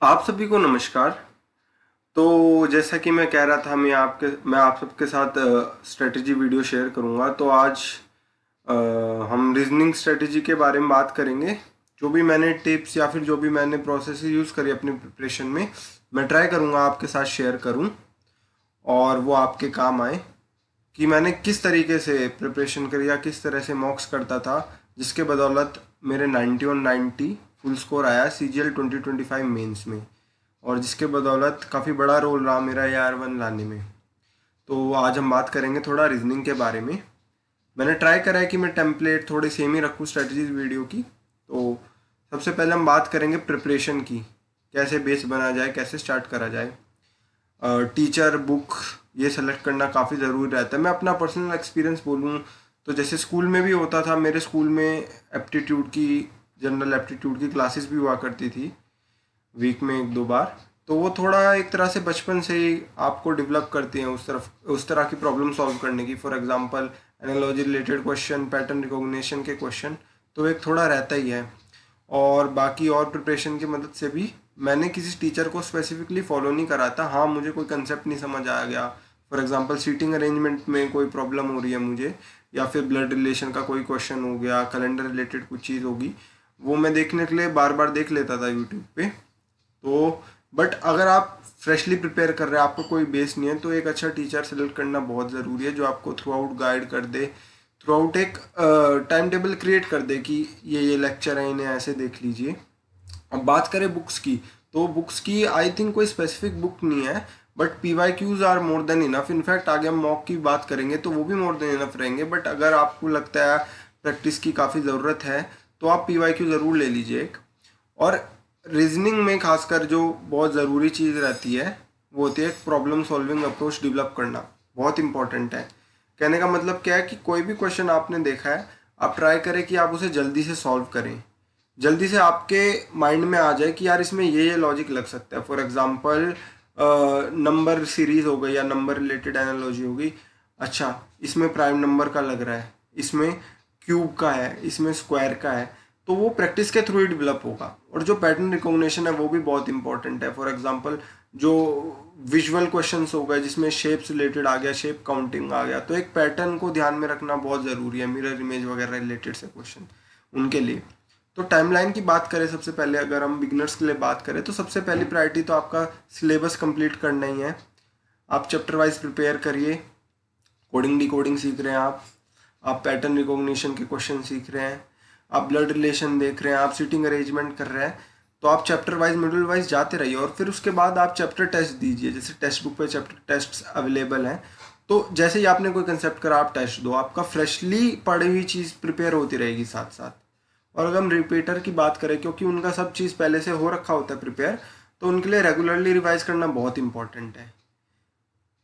आप सभी को नमस्कार। तो जैसा कि मैं कह रहा था, मैं आप सबके साथ स्ट्रेटजी वीडियो शेयर करूंगा। तो आज अ, हम रीजनिंग स्ट्रेटजी के बारे में बात करेंगे। जो भी मैंने टिप्स या फिर जो भी मैंने प्रोसेस यूज़ करी अपनी प्रिपरेशन में, मैं ट्राई करूंगा आपके साथ शेयर करूं और वो आपके काम आए। कि मैंने किस तरीके से प्रिपरेशन करी या किस तरह से मॉक्स करता था, जिसके बदौलत मेरे 90 और 90 फुल स्कोर आया CGL 2025 मेंस में, और जिसके बदौलत काफ़ी बड़ा रोल रहा मेरा AR1 लाने में। तो आज हम बात करेंगे थोड़ा रीजनिंग के बारे में। मैंने ट्राई करा है कि मैं टेम्पलेट थोड़ी सेम ही रखूँ स्ट्रेटजीज वीडियो की। तो सबसे पहले हम बात करेंगे प्रिपरेशन की, कैसे बेस बना जाए, कैसे स्टार्ट करा जाए। टीचर, बुक, ये सेलेक्ट करना काफ़ी ज़रूरी रहता है। मैं अपना पर्सनल एक्सपीरियंस बोलूँ तो जैसे स्कूल में भी होता था, मेरे स्कूल में एप्टीट्यूड की, जनरल एप्टीट्यूड की क्लासेस भी हुआ करती थी वीक में एक दो बार। तो वो थोड़ा एक तरह से बचपन से ही आपको डेवलप करती हैं उस तरह की प्रॉब्लम सॉल्व करने की। For example analogy related question, pattern recognition के क्वेश्चन, तो एक थोड़ा रहता ही है। और बाकी और प्रिपरेशन की मदद से भी मैंने किसी टीचर को स्पेसिफिकली फॉलो नहीं करा था। हाँ, मुझे कोई कंसेप्ट नहीं समझ आ गया, फॉर एग्जांपल सीटिंग अरेंजमेंट में कोई प्रॉब्लम हो रही है मुझे, या फिर ब्लड रिलेशन का कोई क्वेश्चन हो गया, कैलेंडर रिलेटेड कुछ चीज़ होगी, वो मैं देखने के लिए बार बार देख लेता था यूट्यूब पे। तो बट अगर आप फ्रेशली प्रिपेयर कर रहे हैं, आपको कोई बेस नहीं है, तो एक अच्छा टीचर सेलेक्ट करना बहुत ज़रूरी है, जो आपको थ्रू आउट गाइड कर दे, थ्रू आउट एक टाइम टेबल क्रिएट कर दे कि ये लेक्चर है, इन्हें ऐसे देख लीजिए। अब बात करें बुक्स की, तो बुक्स की आई थिंक कोई स्पेसिफिक बुक नहीं है, but PYQs are more than enough. In fact आगे हम मॉक की बात करेंगे तो वो भी मोर देन इनफ रहेंगे। बट अगर आपको लगता है प्रैक्टिस की काफ़ी ज़रूरत है, तो आप PYQ ज़रूर ले लीजिए एक। और रीजनिंग में खासकर जो बहुत ज़रूरी चीज़ रहती है, वो होती है प्रॉब्लम सॉल्विंग अप्रोच डेवलप करना। बहुत इंपॉर्टेंट है। कहने का मतलब क्या है कि कोई भी क्वेश्चन आपने देखा है, आप ट्राई करें कि आप उसे जल्दी से सॉल्व करें, जल्दी से आपके माइंड में आ जाए कि यार इसमें ये लॉजिक लग सकता है। फॉर एग्जांपल नंबर सीरीज हो गई या नंबर रिलेटेड एनालॉजी हो गई। अच्छा, इसमें प्राइम नंबर का लग रहा है, इसमें क्यूब का है, इसमें स्क्वायर का है, तो वो प्रैक्टिस के थ्रू ही डेवलप होगा। और जो पैटर्न रिकॉग्निशन है वो भी बहुत इंपॉर्टेंट है। फॉर एग्जांपल जो विजुअल क्वेश्चंस हो गए जिसमें शेप्स रिलेटेड आ गया, शेप काउंटिंग आ गया, तो एक पैटर्न को ध्यान में रखना बहुत ज़रूरी है। मिरर इमेज वगैरह रिलेटेड से क्वेश्चन उनके लिए। तो टाइमलाइन की बात करें, सबसे पहले अगर हम बिगनर्स के लिए बात करें, तो सबसे पहली प्रायोरिटी तो आपका सिलेबस कंप्लीट करना ही है। आप चैप्टर वाइज प्रिपेयर करिए। कोडिंग डिकोडिंग सीख रहे हैं आप पैटर्न रिकॉग्निशन के क्वेश्चन सीख रहे हैं, आप ब्लड रिलेशन देख रहे हैं, आप सीटिंग अरेंजमेंट कर रहे हैं, तो आप चैप्टर वाइज मॉड्यूल वाइज जाते रहिए। और फिर उसके बाद आप चैप्टर टेस्ट दीजिए। जैसे टेक्स्ट बुक पे चैप्टर टेस्ट अवेलेबल हैं, तो जैसे ही आपने कोई कंसेप्ट करा आप टेस्ट दो, आपका फ्रेशली पढ़ी हुई चीज़ प्रिपेयर होती रहेगी साथ साथ। और अगर हम रिपीटर की बात करें, क्योंकि उनका सब चीज़ पहले से हो रखा होता है प्रिपेयर, तो उनके लिए रेगुलरली रिवाइज करना बहुत इंपॉर्टेंट है।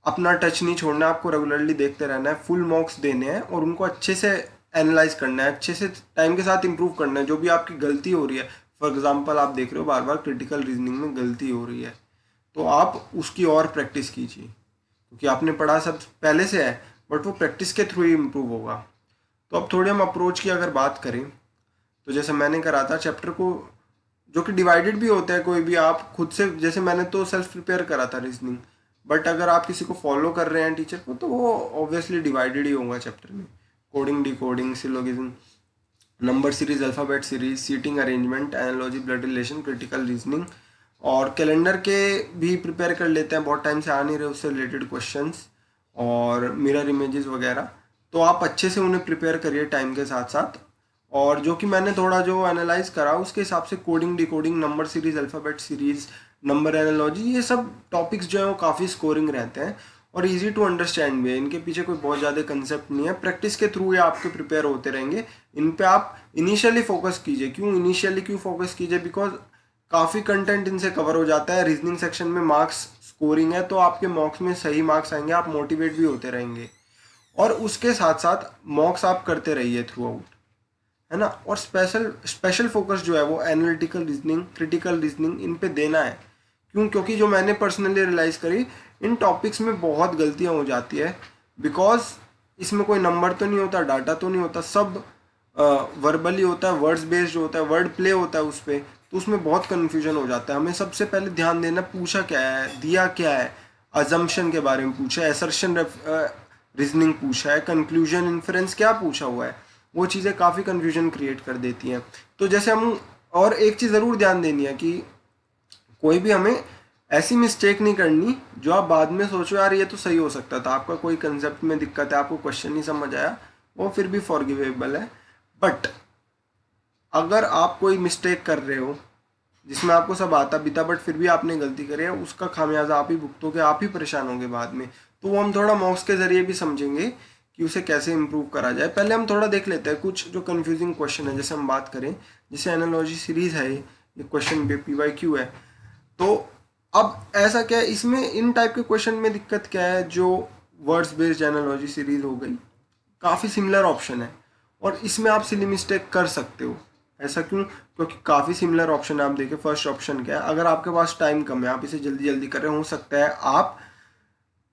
अपना टच नहीं छोड़ना, आपको रेगुलरली देखते रहना है, फुल मार्क्स देने हैं और उनको अच्छे से एनालाइज करना है, अच्छे से टाइम के साथ इंप्रूव करना है। जो भी आपकी गलती हो रही है, फॉर एग्जांपल आप देख रहे हो बार बार क्रिटिकल रीजनिंग में गलती हो रही है, तो आप उसकी और प्रैक्टिस कीजिए, क्योंकि आपने पढ़ा सब पहले से है, बट वो प्रैक्टिस के थ्रू ही इम्प्रूव होगा। तो अब थोड़ी हम अप्रोच की अगर बात करें, तो जैसे मैंने करा था चैप्टर को, जो कि डिवाइडेड भी होता है, कोई भी आप खुद से, जैसे मैंने तो सेल्फ प्रिपेयर करा था रीजनिंग, बट अगर आप किसी को फॉलो कर रहे हैं टीचर को, तो वो ऑब्वियसली डिवाइडेड ही होगा चैप्टर में। Coding decoding, syllogism, number series, alphabet series, seating arrangement, analogy, blood relation, critical reasoning, और कैलेंडर के भी प्रिपेयर कर लेते हैं, बहुत टाइम से आ नहीं रहे उससे रिलेटेड क्वेश्चंस, और मिरर इमेजेस वगैरह। तो आप अच्छे से उन्हें प्रिपेयर करिए टाइम के साथ साथ। और जो कि मैंने थोड़ा जो एनालाइज करा उसके हिसाब से coding decoding, number series, alphabet series, number analogy, ये सब टॉपिक्स जो हैं वो काफ़ी स्कोरिंग रहते हैं और इजी टू अंडरस्टैंड भी है। इनके पीछे कोई बहुत ज़्यादा कंसेप्ट नहीं है, प्रैक्टिस के थ्रू ये आपके प्रिपेयर होते रहेंगे। इन पे आप इनिशियली फोकस कीजिए। क्यों इनिशियली क्यों फोकस कीजिए? बिकॉज काफ़ी कंटेंट इनसे कवर हो जाता है। रीजनिंग सेक्शन में मार्क्स स्कोरिंग है, तो आपके मॉक्स में सही मार्क्स आएंगे, आप मोटिवेट भी होते रहेंगे। और उसके साथ साथ मॉक्स आप करते रहिए थ्रू आउट, है ना। और स्पेशल स्पेशल फोकस जो है वो एनालिटिकल रीजनिंग, क्रिटिकल रीजनिंग, इन पे देना है। क्यों? क्योंकि जो मैंने पर्सनली रियलाइज करी, इन टॉपिक्स में बहुत गलतियां हो जाती है। बिकॉज इसमें कोई नंबर तो नहीं होता, डाटा तो नहीं होता, सब वर्बली होता है, वर्ड्स बेस्ड होता है, वर्ड प्ले होता है उस पर। तो उसमें बहुत कन्फ्यूजन हो जाता है। हमें सबसे पहले ध्यान देना पूछा क्या है, दिया क्या है, अजम्पशन के बारे में पूछा है, असर्शन रीजनिंग पूछा है, कंक्लूजन इन्फरेंस क्या पूछा हुआ है, वो चीज़ें काफ़ी कन्फ्यूजन क्रिएट कर देती हैं। तो जैसे हम, और एक चीज़ ज़रूर ध्यान देनी है कि कोई भी हमें ऐसी मिस्टेक नहीं करनी जो आप बाद में सोचो यार ये तो सही हो सकता था, आपका कोई कंसेप्ट में दिक्कत है, आपको क्वेश्चन नहीं समझ आया, वो फिर भी फॉरगिवेबल है। बट अगर आप कोई मिस्टेक कर रहे हो जिसमें आपको सब आता बीता बट फिर भी आपने गलती करी है, उसका खामियाजा आप ही भुगतोगे, आप ही परेशान होंगे बाद में। तो वो हम थोड़ा मॉक्स के जरिए भी समझेंगे कि उसे कैसे इम्प्रूव करा जाए। पहले हम थोड़ा देख लेते हैं कुछ जो कंफ्यूजिंग क्वेश्चन है। जैसे हम बात करें, जैसे एनालॉजी सीरीज है, ये क्वेश्चन PYQ है। तो अब ऐसा क्या है इसमें, इन टाइप के क्वेश्चन में दिक्कत क्या है, जो वर्ड्स बेस्ड एनालॉजी सीरीज हो गई, काफ़ी सिमिलर ऑप्शन है और इसमें आप सिली मिस्टेक कर सकते हो। ऐसा क्यों? क्योंकि काफ़ी सिमिलर ऑप्शन आप देखें। फर्स्ट ऑप्शन क्या है, अगर आपके पास टाइम कम है, आप इसे जल्दी जल्दी कर रहे हो सकता है आप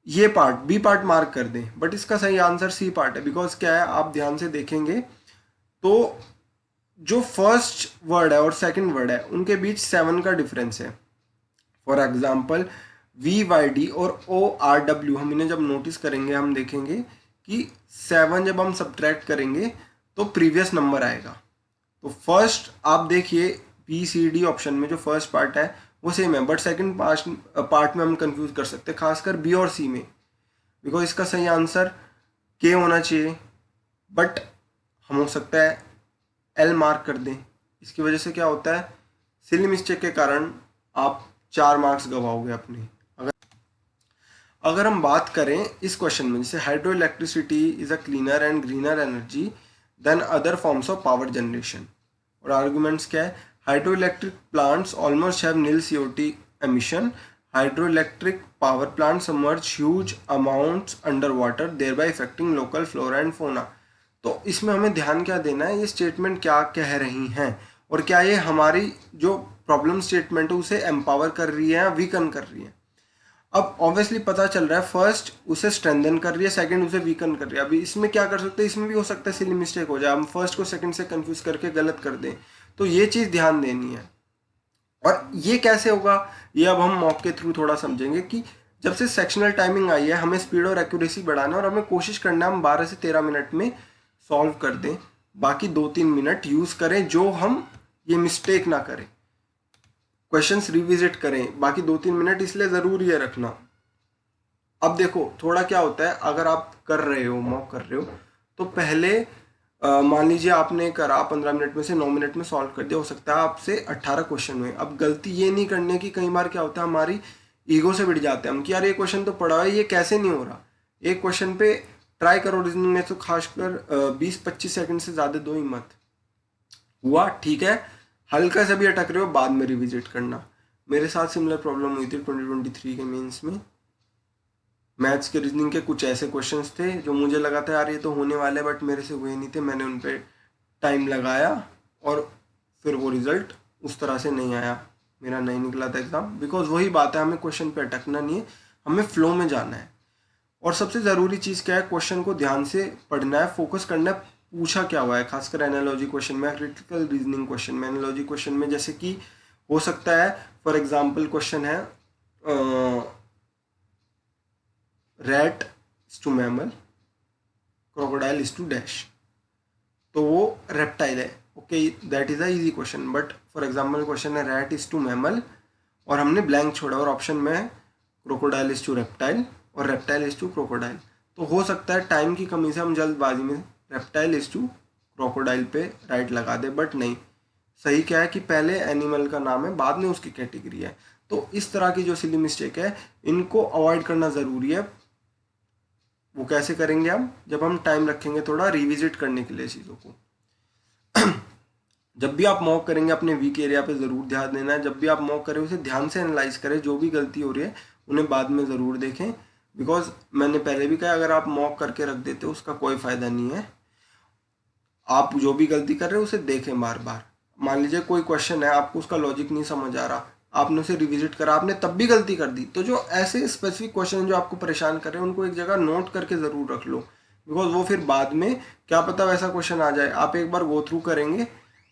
ये पार्ट बी पार्ट मार्क कर दें, बट इसका सही आंसर सी पार्ट है। बिकॉज क्या है, आप ध्यान से देखेंगे तो जो फर्स्ट वर्ड है और सेकंड वर्ड है उनके बीच 7 का डिफरेंस है। फॉर एग्जाम्पल VYD और ORW, हम इन्हें जब नोटिस करेंगे हम देखेंगे कि 7 जब हम सब्ट्रैक्ट करेंगे तो प्रीवियस नंबर आएगा। तो फर्स्ट आप देखिए BCD ऑप्शन में जो फर्स्ट पार्ट है वो सेम है, बट सेकंड पार्ट में हम कंफ्यूज कर सकते हैं, खासकर B और C में। बिकॉज इसका सही आंसर K होना चाहिए, बट हम हो सकता है L मार्क कर दें। इसकी वजह से क्या होता है, सिली मिस्टेक के कारण आप 4 मार्क्स गवाओगे अपने। अगर हम बात करें इस क्वेश्चन में, जैसे hydro electricity is a cleaner and greener energy than other forms of power generation, और आर्गुमेंट्स क्या है, hydro electric plants almost have nil CO2 emission, hydro electric power plant submerge huge amounts under water thereby affecting local flora and fauna. तो इसमें हमें ध्यान क्या देना है, ये स्टेटमेंट क्या कह रही हैं और क्या ये हमारी जो प्रॉब्लम स्टेटमेंट है उसे एम्पावर कर रही है या वीकन कर रही है। अब ऑब्वियसली पता चल रहा है फर्स्ट उसे स्ट्रेंथन कर रही है, सेकंड उसे वीकन कर रही है। अभी इसमें क्या कर सकते हैं, इसमें भी हो सकता है सिली मिस्टेक हो जाए, हम फर्स्ट को सेकंड से कंफ्यूज करके गलत कर दें। तो ये चीज़ ध्यान देनी है। और ये कैसे होगा, ये अब हम मॉक के थ्रू थोड़ा समझेंगे कि जब से सेक्शनल टाइमिंग आई है हमें स्पीड और एक्यूरेसी बढ़ाना है और हमें कोशिश करना है हम 12 से 13 मिनट में सॉल्व कर दें, बाकी 2-3 मिनट यूज़ करें जो हम ये मिस्टेक ना करें, क्वेश्चंस रिविजिट करें, बाकी 2-3 मिनट इसलिए ज़रूरी है रखना। अब देखो थोड़ा क्या होता है, अगर आप कर रहे हो मॉक कर रहे हो तो पहले मान लीजिए आपने करा 15 मिनट में से 9 मिनट में सॉल्व कर दिया, हो सकता है आपसे 18 क्वेश्चन हुए। अब गलती ये नहीं करने की, कई बार क्या होता है हमारी ईगो से बढ़ जाते हैं हम कि यार ये क्वेश्चन तो पढ़ा है, ये कैसे नहीं हो रहा। एक क्वेश्चन पे ट्राई करो रीजनिंग में, तो खासकर 20-25 सेकंड से ज़्यादा दो ही मत। हुआ ठीक है, हल्का से भी अटक रहे हो बाद में रिविजिट करना। मेरे साथ सिमिलर प्रॉब्लम हुई थी 2023 के मेंस में। मैथ्स के रीजनिंग के कुछ ऐसे क्वेश्चंस थे जो मुझे लगा था यार ये तो होने वाले, बट मेरे से हुए नहीं थे। मैंने उन पर टाइम लगाया और फिर वो रिजल्ट उस तरह से नहीं आया, मेरा नहीं निकला था एग्ज़ाम। बिकॉज वही बात है, हमें क्वेश्चन पे अटकना नहीं है, हमें फ्लो में जाना है। और सबसे ज़रूरी चीज़ क्या है, क्वेश्चन को ध्यान से पढ़ना है, फोकस करना है, पूछा क्या हुआ है। खासकर एनालॉजी क्वेश्चन में, क्रिटिकल रीजनिंग क्वेश्चन में, एनालॉजी क्वेश्चन में जैसे कि हो सकता है फॉर एग्जांपल क्वेश्चन है rat is to mammal, crocodile is to dash, तो वो रेप्टाइल है। Okay, that is a easy question. But for example question है रैट इज टू मैमल और हमने ब्लैंक छोड़ा और ऑप्शन में है क्रोकोडाइल इज टू रेप्टाइल और रेप्टाइल इज टू क्रोकोडाइल। तो हो सकता है टाइम की कमी से हम जल्दबाजी में रेप्टाइल इज टू क्रोकोडाइल पे राइट लगा दे, बट नहीं, सही क्या है कि पहले एनिमल का नाम है बाद में उसकी कैटेगरी है। तो इस तरह की जो सिली मिस्टेक है इनको अवॉइड करना ज़रूरी है। वो कैसे करेंगे हम, जब हम टाइम रखेंगे थोड़ा रिविजिट करने के लिए चीज़ों को। जब भी आप मॉक करेंगे अपने वीक एरिया पे ज़रूर ध्यान देना है। जब भी आप मॉक करें उसे ध्यान से एनालाइज करें, जो भी गलती हो रही है उन्हें बाद में ज़रूर देखें। बिकॉज मैंने पहले भी कहा, अगर आप मॉक करके रख देते हो उसका कोई फ़ायदा नहीं है। आप जो भी गलती कर रहे हो उसे देखें बार बार। मान लीजिए कोई क्वेश्चन है, आपको उसका लॉजिक नहीं समझ आ रहा, आपने उसे रिविजिट करा, आपने तब भी गलती कर दी, तो जो ऐसे स्पेसिफिक क्वेश्चन जो आपको परेशान कर रहे हैं उनको एक जगह नोट करके ज़रूर रख लो। बिकॉज वो फिर बाद में क्या पता वैसा क्वेश्चन आ जाए, आप एक बार गो थ्रू करेंगे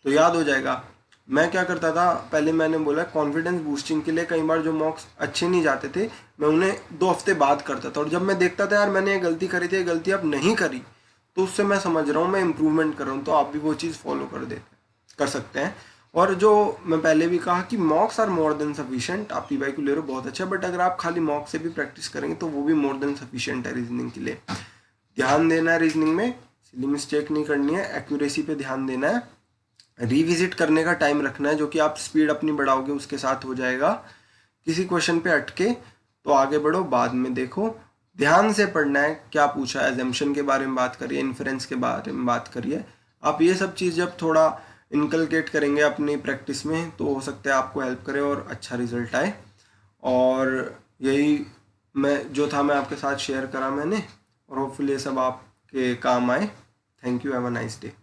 तो याद हो जाएगा। मैं क्या करता था, पहले मैंने बोला कॉन्फिडेंस बूस्टिंग के लिए कई बार जो मॉक्स अच्छे नहीं जाते थे मैं उन्हें 2 हफ्ते बाद करता था, और जब मैं देखता था यार मैंने ये गलती करी थी, ये गलती अब नहीं करी, तो उससे मैं समझ रहा हूँ मैं इम्प्रूवमेंट कर रहा हूँ, तो आप भी वो चीज़ फॉलो कर सकते हैं। और जो मैं पहले भी कहा कि mocks are more than sufficient, आप पीवाई को ले रहे हो बहुत अच्छा, बट अगर आप खाली मॉक से भी प्रैक्टिस करेंगे तो वो भी मोर देन सफिशिएंट है रीजनिंग के लिए। ध्यान देना है रीजनिंग में, सिली मिस्टेक नहीं करनी है, एक्यूरेसी पे ध्यान देना है, रिविजिट करने का टाइम रखना है, जो कि आप स्पीड अपनी बढ़ाओगे उसके साथ हो जाएगा। किसी क्वेश्चन पे अटके तो आगे बढ़ो, बाद में देखो, ध्यान से पढ़ना है क्या पूछा है, एजम्पशन के बारे में बात करिए, इन्फ्रेंस के बारे में बात करिए। आप ये सब चीज़ जब थोड़ा इनकलकेट करेंगे अपनी प्रैक्टिस में तो हो सकता है आपको हेल्प करे और अच्छा रिजल्ट आए। और यही मैं जो था मैं आपके साथ शेयर करा मैंने, और होपफुली ये सब आपके काम आए। Thank you, have a nice day.